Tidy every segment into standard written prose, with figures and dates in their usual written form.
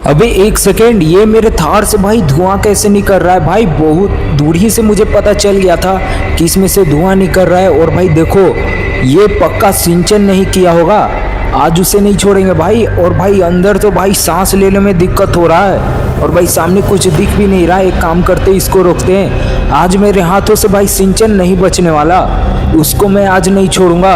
अबे एक सेकेंड, ये मेरे थार से भाई धुआं कैसे निकल रहा है भाई? बहुत दूरी से मुझे पता चल गया था कि इसमें से धुआं निकल रहा है। और भाई देखो, ये पक्का सिंचन नहीं किया होगा, आज उसे नहीं छोड़ेंगे भाई। और भाई अंदर तो भाई सांस लेने में दिक्कत हो रहा है, और भाई सामने कुछ दिख भी नहीं रहा। एक काम करते, इसको रोकते हैं। आज मेरे हाथों से भाई सिंचन नहीं बचने वाला, उसको मैं आज नहीं छोड़ूंगा।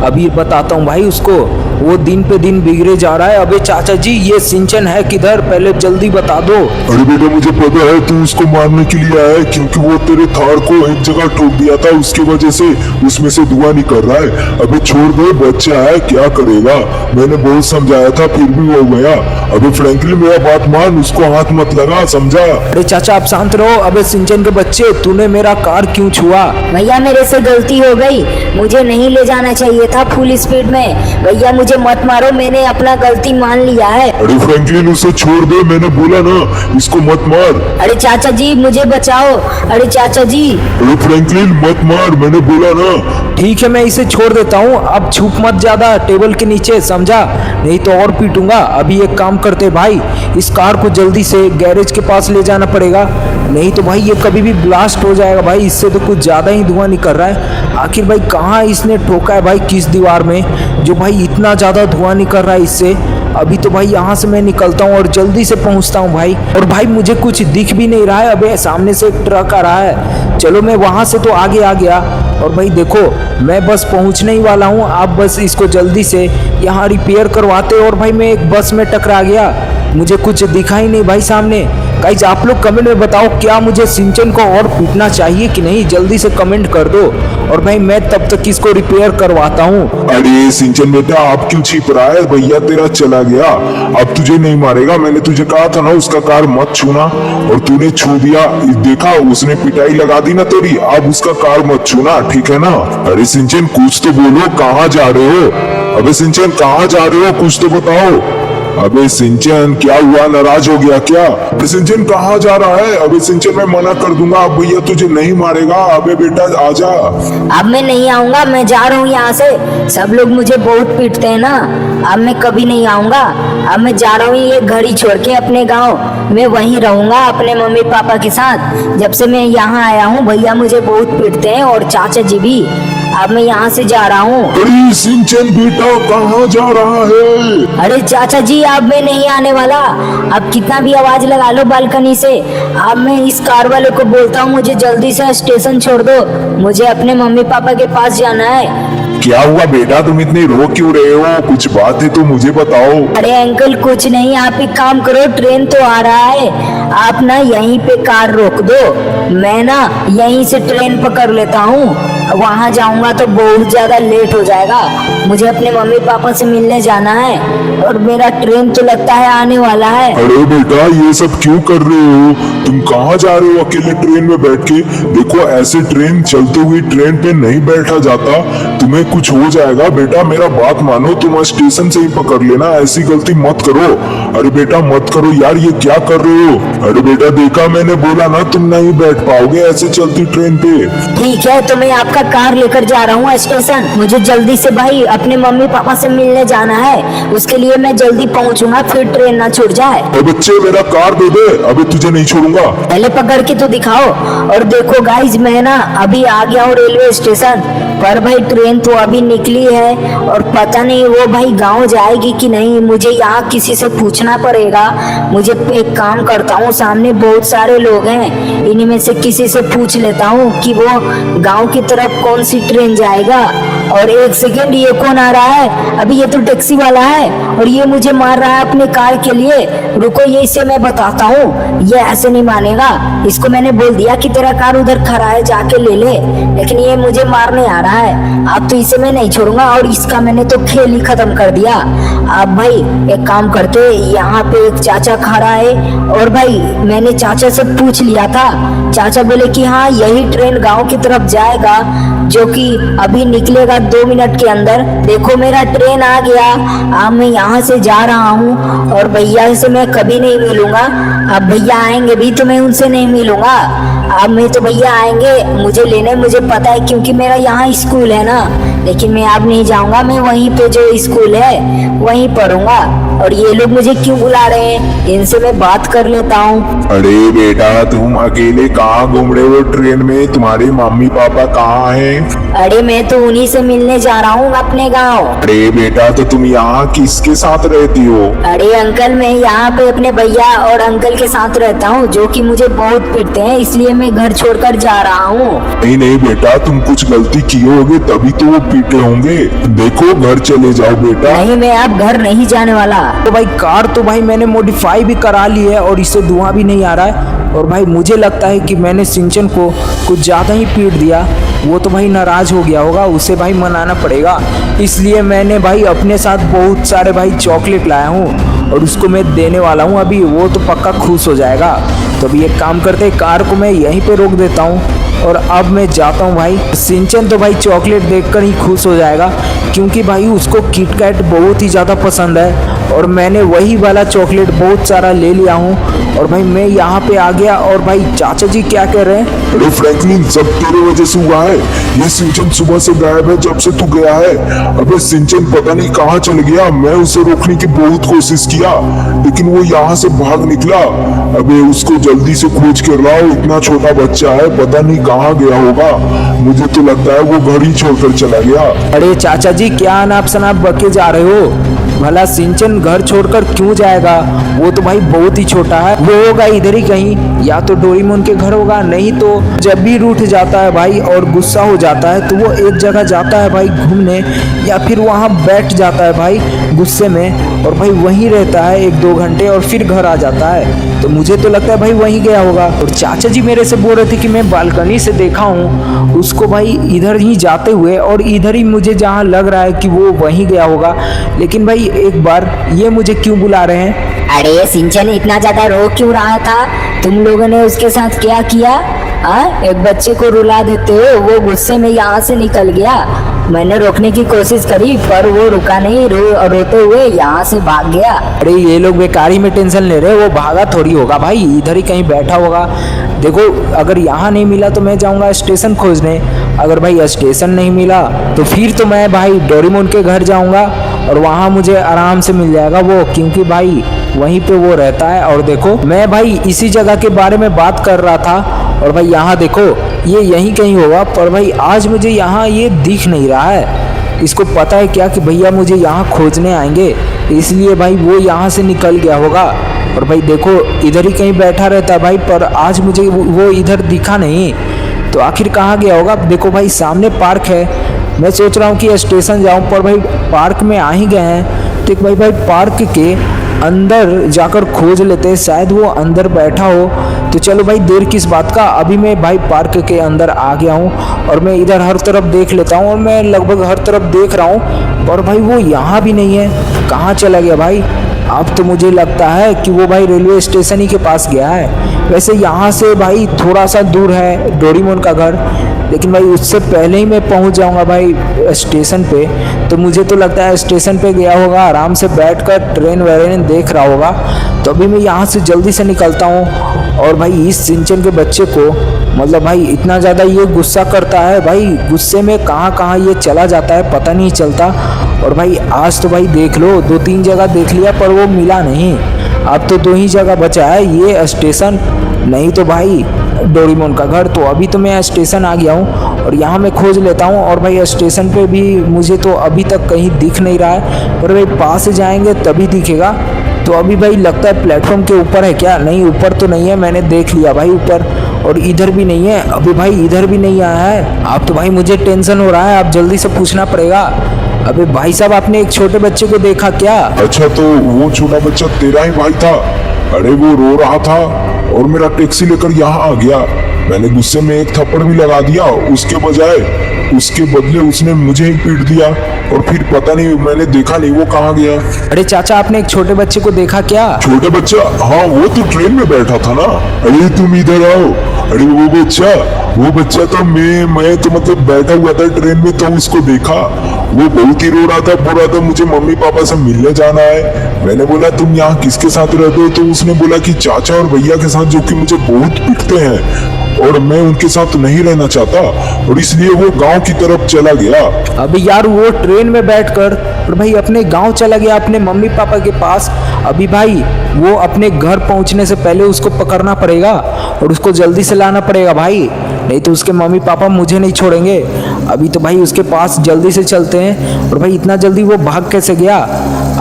अभी बताता हूँ भाई उसको, वो दिन पे दिन बिगड़े जा रहा है। अबे चाचा जी, ये सिंचन है किधर, पहले जल्दी बता दो। अरे बेटा, मुझे पता है तू उसको मारने के लिए आया है, क्योंकि वो तेरे थार को एक जगह ठोक दिया था, उसकी वजह से उसमें से धुआं निकल रहा है। अबे छोड़ दो, बच्चा है, क्या करेगा। मैंने बहुत समझाया था, फिर भी वो गया। अबे फ्रैंकलिन, मेरा बात मान, उसको हाथ मत लगा, समझा। अरे चाचा आप शांत रहो। अबे सिंचन के बच्चे, तूने मेरा कार क्यों छुआ? भैया मेरे से गलती हो गई, मुझे नहीं ले जाना चाहिए था फुल स्पीड में। भैया मुझे मत मारो, मैंने अपना गलती मान लिया है। अरे फ्रैंकलिन, उसे छोड़ दे, मैंने बोला ना, इसको मत मार। अरे चाचा जी मुझे बचाओ, अरे चाचा जी। अरे फ्रैंकलिन मत मार, मैंने बोला ना। ठीक है, मैं इसे छोड़ देता हूँ। अब छुप मत ज्यादा टेबल के नीचे, समझा? नहीं तो और पीटूंगा। अभी एक काम करते भाई, इस कार को जल्दी से गैरेज के पास ले जाना पड़ेगा, नहीं तो भाई ये कभी भी ब्लास्ट हो जाएगा भाई। इससे तो कुछ ज़्यादा ही धुआं निकल रहा है। आखिर भाई कहाँ इसने ठोका है भाई, किस दीवार में, जो भाई इतना ज़्यादा धुआं निकल रहा है इससे। अभी तो भाई यहाँ से मैं निकलता हूँ और जल्दी से पहुँचता हूँ भाई। और भाई मुझे कुछ दिख भी नहीं रहा है। अबे सामने से एक ट्रक आ रहा है, चलो मैं वहाँ से तो आगे आ गया। और भाई देखो, मैं बस पहुँचने ही वाला हूँ, आप बस इसको जल्दी से यहाँ रिपेयर करवाते। और भाई मैं एक बस में टकरा गया, मुझे कुछ दिखा ही नहीं भाई सामने। गाइज आप लोग कमेंट में बताओ, क्या मुझे सिंचन को और पीटना चाहिए कि नहीं, जल्दी से कमेंट कर दो। और भाई मैं तब तक इसको रिपेयर करवाता हूँ। अरे सिंचन बेटा, आप क्यों छिप रहा है? भैया तेरा चला गया, अब तुझे नहीं मारेगा। मैंने तुझे कहा था ना उसका कार मत छूना, और तूने छू दिया। देखा, उसने पिटाई लगा दी ना तेरी। अब उसका कार मत छूना, ठीक है ना? अरे सिंचन कुछ तो बोलो, कहाँ जा रहे हो? अबे सिंचन कहाँ जा रहे हो, कुछ तो बताओ। अबे सिंचन क्या हुआ, नाराज हो गया क्या? अबे सिंचन कहाँ जा रहा है? अबे सिंचन मैं मना कर दूंगा, अब भैया तुझे नहीं मारेगा। अबे बेटा आजा। अब मैं नहीं आऊंगा, मैं जा रहा हूँ यहाँ से। सब लोग मुझे बहुत पीटते हैं ना, अब मैं कभी नहीं आऊंगा। अब मैं जा रहा हूँ ये घड़ी छोड़ के अपने गांव, मैं वहीं रहूंगा अपने मम्मी पापा के साथ। जब से मैं यहाँ आया हूँ भैया मुझे बहुत पीटते हैं, और चाचा जी भी। अब मैं यहाँ से जा रहा हूँ। अरे सिंचन बेटा कहाँ जा रहा है? अरे चाचा जी अब मैं नहीं आने वाला, अब कितना भी आवाज लगा लो बालकनी से। अब मैं इस कार वाले को बोलता हूँ मुझे जल्दी से स्टेशन छोड़ दो, मुझे अपने मम्मी पापा के पास जाना है। क्या हुआ बेटा, तुम इतनी रो क्यों रहे हो? कुछ बात है तो मुझे बताओ। अरे अंकल कुछ नहीं, आप एक काम करो, ट्रेन तो आ रहा है, आप ना यहीं पे कार रोक दो, मैं ना यहीं से ट्रेन पकड़ लेता हूँ। वहाँ जाऊंगा तो बहुत ज्यादा लेट हो जाएगा, मुझे अपने मम्मी पापा से मिलने जाना है, और मेरा ट्रेन तो लगता है आने वाला है। अरे बेटा ये सब क्यों कर रहे हो? तुम कहाँ जा रहे हो अकेले ट्रेन में बैठ के? देखो ऐसे ट्रेन, चलते हुई ट्रेन पे नहीं बैठा जाता, तुम्हें कुछ हो जाएगा। बेटा मेरा बात मानो, तुम स्टेशन से ही पकड़ लेना, ऐसी गलती मत करो। अरे बेटा मत करो यार, ये क्या कर रहे हो? अरे बेटा देखा, मैंने बोला ना तुम नहीं बैठ पाओगे ऐसे चलती ट्रेन पे। ठीक है तो मैं आपका कार लेकर जा रहा हूँ स्टेशन, मुझे जल्दी से भाई अपने मम्मी पापा से मिलने जाना है, उसके लिए मैं जल्दी पहुँचूंगा, फिर ट्रेन ना छूट जाए। अरे बच्चे मेरा कार दे दे, अभी तुझे नहीं छोड़ूंगा। पहले पकड़ के तो दिखाओ। और देखो गाइज मैं ना अभी आ गया हूँ रेलवे स्टेशन पर, भाई ट्रेन तो अभी निकली है, और पता नहीं वो भाई गांव जाएगी कि नहीं, मुझे यहाँ किसी से पूछना पड़ेगा। मुझे एक काम करता हूँ, सामने बहुत सारे लोग हैं, इन्हीं में से किसी से पूछ लेता हूँ कि वो गांव की तरफ कौन सी ट्रेन जाएगा। और एक सेकेंड, ये कौन आ रहा है? अभी ये तो टैक्सी वाला है, और ये मुझे मार रहा है अपने कार के लिए। रुको ये इसे मैं बताता हूँ, ये ऐसे नहीं मानेगा। इसको मैंने बोल दिया कि तेरा कार उधर खड़ा है, जाके ले ले, लेकिन ये मुझे मारने आ रहा है। अब तो इसे मैं नहीं छोड़ूंगा, और इसका मैंने तो खेल ही खत्म कर दिया। अब भाई एक काम करते, यहाँ पे एक चाचा खड़ा है, और भाई मैंने चाचा से पूछ लिया था, चाचा बोले कि हाँ यही ट्रेन गाँव की तरफ जाएगा, जो कि अभी निकलेगा 2 मिनट के अंदर। देखो मेरा ट्रेन आ गया, अब मैं यहाँ से जा रहा हूँ, और भैया से मैं कभी नहीं मिलूंगा। अब भैया आएंगे भी तो मैं उनसे नहीं मिलूंगा। अब मैं तो भैया आएंगे मुझे लेने, मुझे पता है क्योंकि मेरा यहाँ स्कूल है ना। लेकिन मैं अब नहीं जाऊंगा, मैं वहीं पे जो स्कूल है वहीं पढ़ूंगा। और ये लोग मुझे क्यों बुला रहे हैं, इनसे मैं बात कर लेता हूँ। अरे बेटा तुम अकेले कहाँ घूम रहे हो ट्रेन में? तुम्हारे मम्मी पापा कहाँ हैं? अरे मैं तो उन्हीं से मिलने जा रहा हूँ अपने गाँव। अरे बेटा तो तुम यहाँ किसके साथ रहती हो? अरे अंकल मैं यहाँ पे अपने भैया और अंकल के साथ रहता हूँ, जो कि मुझे बहुत पीटते हैं, इसलिए मैं घर छोड़कर जा रहा हूँ। नहीं नहीं बेटा, तुम कुछ गलती किए होगे तभी तो वो पीटे होंगे। देखो घर चले जाओ बेटा। नहीं मैं अब घर नहीं जाने वाला। तो भाई कार तो भाई मैंने मॉडिफाई भी करा ली है और इससे धुआं भी नहीं आ रहा है। और भाई मुझे लगता है कि मैंने सिंचन को कुछ ज़्यादा ही पीट दिया। वो तो भाई नाराज़ हो गया होगा, उसे भाई मनाना पड़ेगा। इसलिए मैंने भाई अपने साथ बहुत सारे भाई चॉकलेट लाया हूँ और उसको मैं देने वाला हूँ अभी। वो तो पक्का खुश हो जाएगा। तो अभी एक काम करते हैं, कार को मैं यहीं पे रोक देता हूँ और अब मैं जाता हूँ भाई। सिंचन तो भाई चॉकलेट देखकर ही खुश हो जाएगा, क्योंकि भाई उसको किटकैट बहुत ही ज़्यादा पसंद है और मैंने वही वाला चॉकलेट बहुत सारा ले लिया हूँ। और भाई मैं यहाँ पे आ गया और भाई चाचा जी क्या कह रहे हैं? अरे फ्रैंकलिन सब तेरे वजह से हुआ है। ये सिंचन सुबह से गायब है जब से तू गया है। अबे सिंचन पता नहीं कहाँ चल गया। मैं उसे रोकने की बहुत कोशिश किया लेकिन वो यहाँ से भाग निकला। अबे उसको जल्दी से खोज कर लाओ, इतना छोटा बच्चा है, पता नहीं कहाँ गया होगा। मुझे तो लगता है वो घर ही छोड़कर चला गया। अरे चाचा जी क्या अनाप शनाप बके जा रहे हो? भला सिंचन घर छोड़कर क्यों जाएगा? वो तो भाई बहुत ही छोटा है, वो होगा इधर ही कहीं, या तो डोरेमोन के घर होगा, नहीं तो जब भी रूठ जाता है भाई और गुस्सा हो जाता है तो वो एक जगह जाता है भाई घूमने, या फिर वहाँ बैठ जाता है भाई गुस्से में और भाई वहीं रहता है 1-2 घंटे और फिर घर आ जाता है। तो मुझे तो लगता है भाई वहीं गया होगा। और चाचा जी मेरे से बोल रहे थे कि मैं बालकनी से देखा हूँ उसको भाई इधर ही जाते हुए, और इधर ही मुझे जहाँ लग रहा है कि वो वहीं गया होगा। लेकिन भाई एक बार ये मुझे क्यों बुला रहे हैं? अरे सिंचन इतना ज्यादा रो क्यों रहा था? तुम लोगों ने उसके साथ क्या किया? एक बच्चे को रुला देते हो, वो गुस्से में यहाँ से निकल गया। मैंने रोकने की कोशिश करी पर वो रुका नहीं, रोते हुए यहाँ से भाग गया। अरे ये लोग बेकारी में टेंशन ले रहे, वो भागा थोड़ी होगा भाई, इधर ही कहीं बैठा होगा। देखो अगर यहाँ नहीं मिला तो मैं जाऊँगा स्टेशन खोजने, अगर भाई स्टेशन नहीं मिला तो फिर तो मैं भाई डोरेमोन के घर जाऊँगा और वहाँ मुझे आराम से मिल जाएगा वो, क्योंकि भाई वहीं पे वो रहता है। और देखो मैं भाई इसी जगह के बारे में बात कर रहा था और भाई यहाँ देखो ये यहीं कहीं होगा, पर भाई आज मुझे यहाँ ये दिख नहीं रहा है। इसको पता है क्या कि भैया मुझे यहाँ खोजने आएंगे, इसलिए भाई वो यहाँ से निकल गया होगा। और भाई देखो इधर ही कहीं बैठा रहता है भाई, पर आज मुझे वो इधर दिखा नहीं, तो आखिर कहाँ गया होगा? देखो भाई सामने पार्क है, मैं सोच रहा हूँ कि स्टेशन जाऊँ, पर भाई पार्क में आ ही गए हैं तो भाई पार्क के अंदर जाकर खोज लेते हैं, शायद वो अंदर बैठा हो। तो चलो भाई देर किस बात का, अभी मैं भाई पार्क के अंदर आ गया हूँ और मैं इधर हर तरफ देख लेता हूँ और मैं लगभग हर तरफ देख रहा हूँ, पर भाई वो यहाँ भी नहीं है। कहाँ चला गया भाई? अब तो मुझे लगता है कि वो भाई रेलवे स्टेशन ही के पास गया है। वैसे यहाँ से भाई थोड़ा सा दूर है डोरेमोन का घर, लेकिन भाई उससे पहले ही मैं पहुँच जाऊँगा भाई स्टेशन पे। तो मुझे तो लगता है स्टेशन पे गया होगा, आराम से बैठकर ट्रेन वरेन देख रहा होगा। तो अभी मैं यहाँ से जल्दी से निकलता हूँ। और भाई इस सिंचन के बच्चे को मतलब भाई इतना ज़्यादा ये गुस्सा करता है भाई, गुस्से में कहाँ कहाँ ये चला जाता है पता नहीं चलता। और भाई आज तो भाई देख लो 2-3 जगह देख लिया पर वो मिला नहीं। अब तो 2 ही जगह बचा है, ये स्टेशन नहीं तो भाई डोरेमोन का घर। तो अभी तो मैं स्टेशन आ गया हूँ और यहाँ मैं खोज लेता हूँ। और भाई स्टेशन पे भी मुझे तो अभी तक कहीं दिख नहीं रहा है, पर भाई पास जाएंगे तभी दिखेगा। तो अभी भाई लगता है प्लेटफॉर्म के ऊपर है क्या? नहीं ऊपर तो नहीं है, मैंने देख लिया भाई ऊपर, और इधर भी नहीं है। अभी भाई इधर भी नहीं आया है। अब तो भाई मुझे टेंशन हो रहा है, अब जल्दी से पूछना पड़ेगा। अबे भाई साहब आपने एक छोटे बच्चे को देखा क्या? अच्छा तो वो छोटा बच्चा तेरा ही भाई था? अरे वो रो रहा था और मेरा टैक्सी लेकर यहाँ आ गया। मैंने गुस्से में एक थप्पड़ भी लगा दिया, उसके बदले उसने मुझे ही पीट दिया और फिर पता नहीं मैंने देखा नहीं वो कहाँ गया। अरे चाचा आपने एक छोटे बच्चे को देखा क्या? छोटे बच्चा? हाँ वो तो ट्रेन में बैठा था ना। अरे तुम इधर आओ। अरे वो बच्चा तो मैं तो मतलब बैठा हुआ था ट्रेन में, तो उसको देखा वो बहुत ही रो रहा था, बोल रहा था मुझे मम्मी पापा से मिलने जाना है। मैंने बोला तुम यहाँ किसके साथ रहते हो? तो उसने बोला कि चाचा और भैया के साथ, जो कि मुझे बहुत पीटते हैं और मैं उनके साथ नहीं रहना चाहता, और इसलिए वो गांव की तरफ चला गया। अभी यार वो ट्रेन में बैठकर और भाई अपने गांव चला गया, अपने मम्मी पापा के पास। अभी भाई वो अपने घर पहुंचने से पहले उसको पकड़ना पड़ेगा और उसको जल्दी से लाना पड़ेगा भाई, नहीं तो उसके मम्मी पापा मुझे नहीं छोड़ेंगे। अभी तो भाई उसके पास जल्दी से चलते हैं। और भाई इतना जल्दी वो भाग कैसे गया?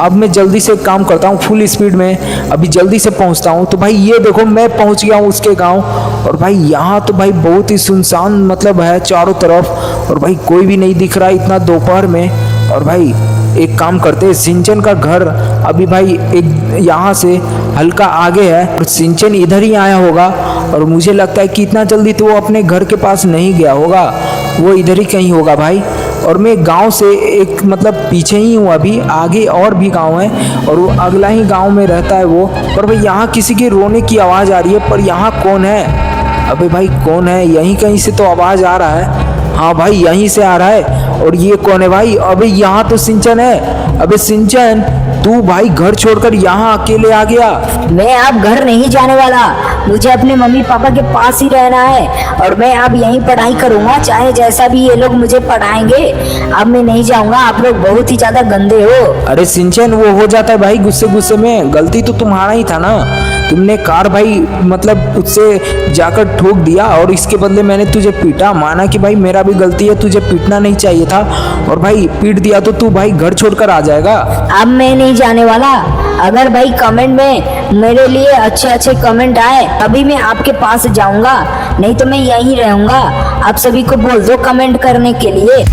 अब मैं जल्दी से काम करता हूँ फुल स्पीड में, अभी जल्दी से पहुँचता हूँ। तो भाई ये देखो मैं पहुँच गया हूँ उसके गाँव। और भाई यहाँ तो भाई बहुत ही सुनसान मतलब है चारों तरफ, और भाई कोई भी नहीं दिख रहा इतना दोपहर में। और भाई एक काम करते हैं, सिंचन का घर अभी भाई एक यहाँ से हल्का आगे है, और सिंचन इधर ही आया होगा। और मुझे लगता है कि इतना जल्दी तो वो अपने घर के पास नहीं गया होगा, वो इधर ही कहीं होगा भाई। और मैं गांव से एक मतलब पीछे ही हूँ, अभी आगे और भी गांव है और वो अगला ही गांव में रहता है वो। पर भाई यहाँ किसी के रोने की आवाज़ आ रही है, पर यहाँ कौन है? अबे भाई कौन है? यहीं कहीं से तो आवाज़ आ रहा है। हाँ भाई यहीं से आ रहा है। और ये कौन है भाई? अबे यहाँ तो सिंचन है। अबे सिंचन तू भाई घर छोड़कर यहाँ अकेले आ गया? मैं अब घर नहीं जाने वाला, मुझे अपने मम्मी पापा के पास ही रहना है और मैं अब यहीं पढ़ाई करूंगा, चाहे जैसा भी ये लोग मुझे पढ़ाएंगे। अब मैं नहीं जाऊंगा, आप लोग बहुत ही ज्यादा गंदे हो। अरे सिंचन वो हो जाता है भाई गुस्से गुस्से में, गलती तो तुम्हारा ही था ना। तुमने कार भाई मतलब उससे जाकर ठोक दिया और इसके बदले मैंने तुझे पीटा। माना कि भाई मेरा भी गलती है, तुझे पीटना नहीं चाहिए था, और भाई पीट दिया तो तू भाई घर छोड़कर आ जाएगा। अब मैं नहीं जाने वाला। अगर भाई कमेंट में मेरे लिए अच्छे अच्छे कमेंट आए तभी मैं आपके पास जाऊंगा, नहीं तो मैं यहीं रहूंगा। आप सभी को बोल दो कमेंट करने के लिए।